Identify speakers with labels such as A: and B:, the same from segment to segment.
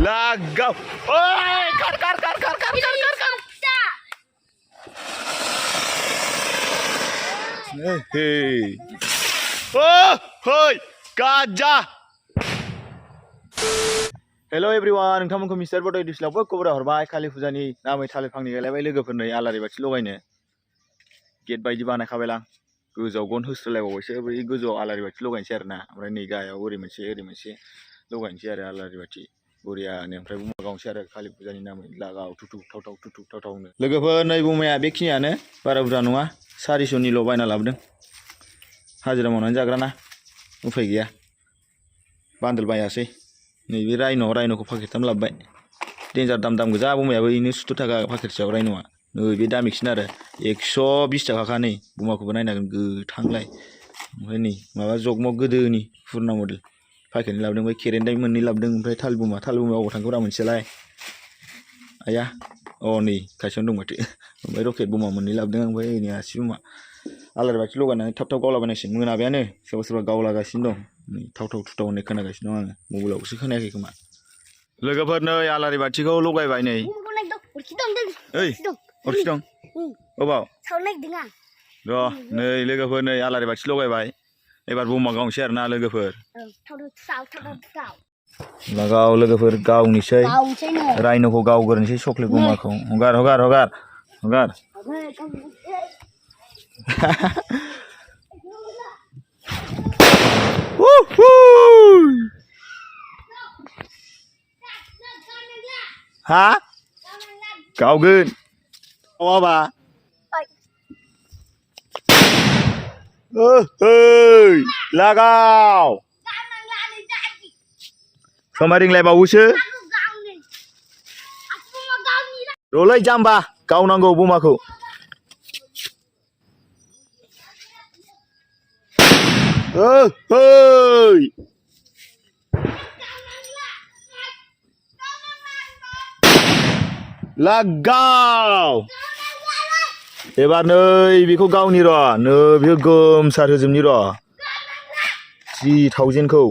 A: Lagaw. Oi, kar. Hey. Oh, hoi, gajah. Hello everyone, नोंथांमोनखौ mister बड डिस्लावबो खबर हरबाय खालि फुजानि नामै थालिर फांनै गायलायबाय लोगोफोरनो आलारि बाथि लगायनो गेट बायदि बानायखाबाय आं गोजौआव गन होस्रोलायबावबायसो बै गोजौआव आलारि बाथि लगायनोसै आरोना ओमफ्राय नै गाहायाव ओरै मोनसे लगायनोसै आरो आलारि बाथि बरियानो ओमफ्राय बुमा गावनोसै आरो खालि फुजानि नामै लागाव थुथुक थावनो लोगोफोर नै बुमाया बेखिनियानो बारा बुरजा नङा 400निल' बायना लाबोदों हाजिरा मावनानै जाग्राना उफाय गैया बान्दोल बायासै नैबे रायन'खौ पाकेटथाम लाबोबाय डेन्जार दाम गोजा बुमायाबो इनो 70 थाखा पाकेटसेयाव रायन'आ नैबे दामिसिन आरो 120 थाखा नै बुमाखौबो नायनांगोन गोथांलाय ओमफ्राय नै माबा जगमग गोदोनि फुरना मडेल पाकेटनि लाबोदों ओमफ्राय केरेन्डाइ मोननै लाबोदों ओमफ्राय थाल बुमा अबाव थांखोब्रा मोनसेलाय आया अ नै खाथियावनो दं माथो ओमफ्राय रकेट बुमा मोननै लाबोदों ओमफ्राय ओरैनो आसि बुमा आलारि बाथि लगायनानै थाब गावलाबायनांसिगोन मोनाबायानो सोरबा गावलागासिनो दं नै थाव होननाय खोनागासिनो दं आङो मबाइलावसो खोनायाखै खोमा लोगोफोर नै आलारि बाथिखौ लगायबाय नै ओइ अरखि दं अबाव र' नै लोगोफोर नै आलारि बाथि लगायबाय एबार बुमा गावनोसै आरोना लोगोफोर लागाव लोगोफोर गावनोसै रायन'खौ गावग्रोनोसै चक्लेट बुमाखौ हगार हा गावगोन गावाबा लागाव खोमारिंलायबावोसो र'लै जाम्बा गावनांगौ बुमाखौ लागाव एबार नै बेखौ गावनि र' नै बेखौ गोमसार होजोबनि र' 3000खौ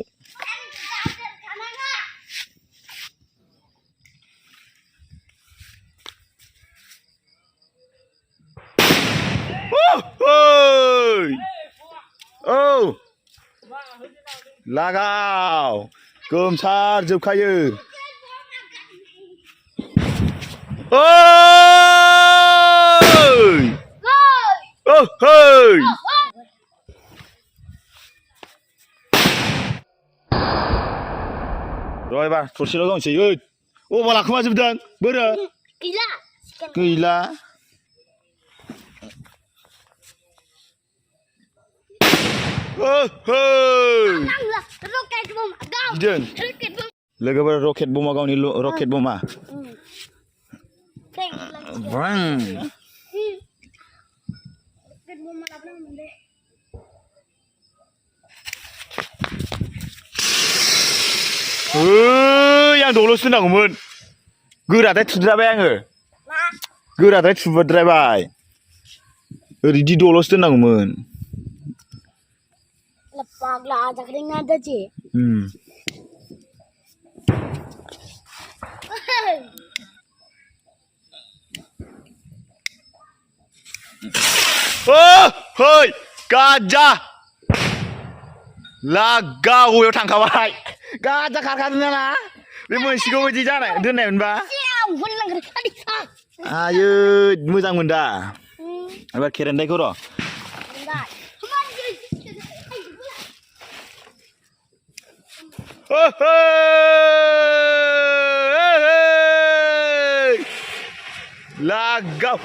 A: औ लागाव गोमसार जोबखायो र' एबार थरसेल' गावनोसै अबाव लाखोमाजोबदों बोरो गैला गिदों लोगोफोर रकेट बमा गावनि रकेट बमा आं दल'सो दोननांगौमोन गोराद्राय थुद्रायबाय आङो गोराद्राय थुद्रायबाय ओरैदि दल'सो दोननांगौमोन गाजा लागाव बबेयाव थांखाबाय गाजा खारखादों ना बे मोनसेखौ बिदि जानाय दोननायमोनबा आयै मोजांमोन दा एबार केरेन्डाइखौ र' लागाव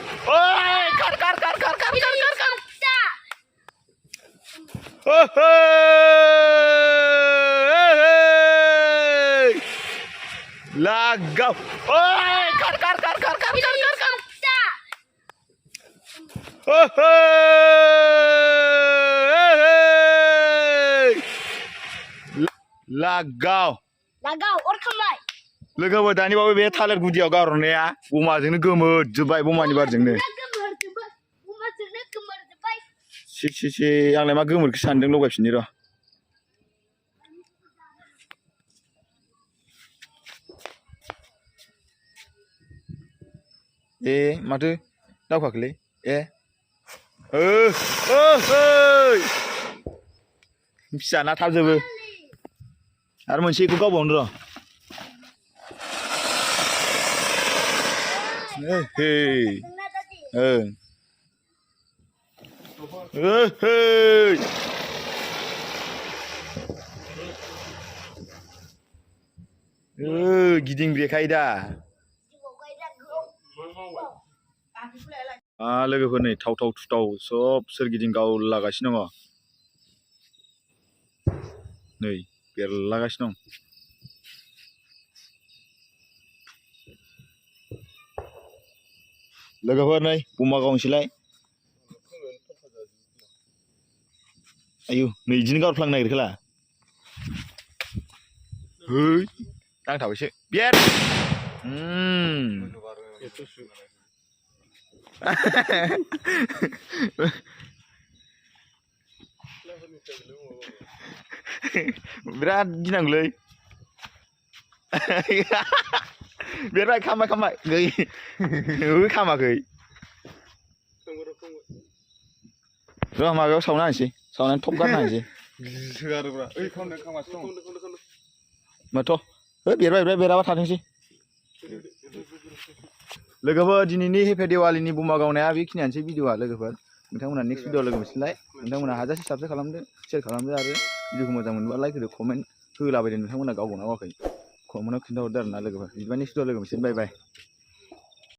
A: खार लागाव लागाव अर खामबाय लोगोफोर दानि बावै बे थालिर गुदियाव गारहरनाया बमाजोंनो गोमोरजोब्बाय बमानि बारजोंनो से आंलाय मा गोमोरखो सानदों लगायफिननि र' ए माथो दावखाखैलै ए फिसाना थाब जोबो आरो मोनसेखौ गावबावनो र' गिदिंब्रेखायो दा लोगोफोर नै थाव थाव थुथाव सब सोरगिदिं गावलागासिनो दङ नै बेरलागासिनो दं लोगोफोर नै बमा गावनोसैलाय आयु नै इदिनो गावफ्लांनो नागिरखोला नांथाबायसो बेर बिराद गिनांगौलै बेरबाय खामबाय गै खामाखै र' माबायाव सावना होनोसै सावनानै थप गारना होनोसै माथ' बेरबाय बेराबा थाथोंसै लोगोफोर दिनैनि हेपि दिवालीनि बमा गावनाया बेखिनियानोसै भिडिअआ लोगोफोर नोंथांमोना नेक्स्ट भिडिअ लोगो मोनसिनलाय नोंथांमोना हाजासे साबस्क्राइब खालामदो शेयार खालामदो आरो भिडिअखौ मोजां मोनबा लाइक होदो कमेन्ट होलाबायदो नोंथांमोना गावबावना गावाखै कमेन्टआव खिन्थाहरदो आरोना लोगोफोर बिदिबा नेक्स्ट भिडिअ लोगो मोनसिगोन बाय बाय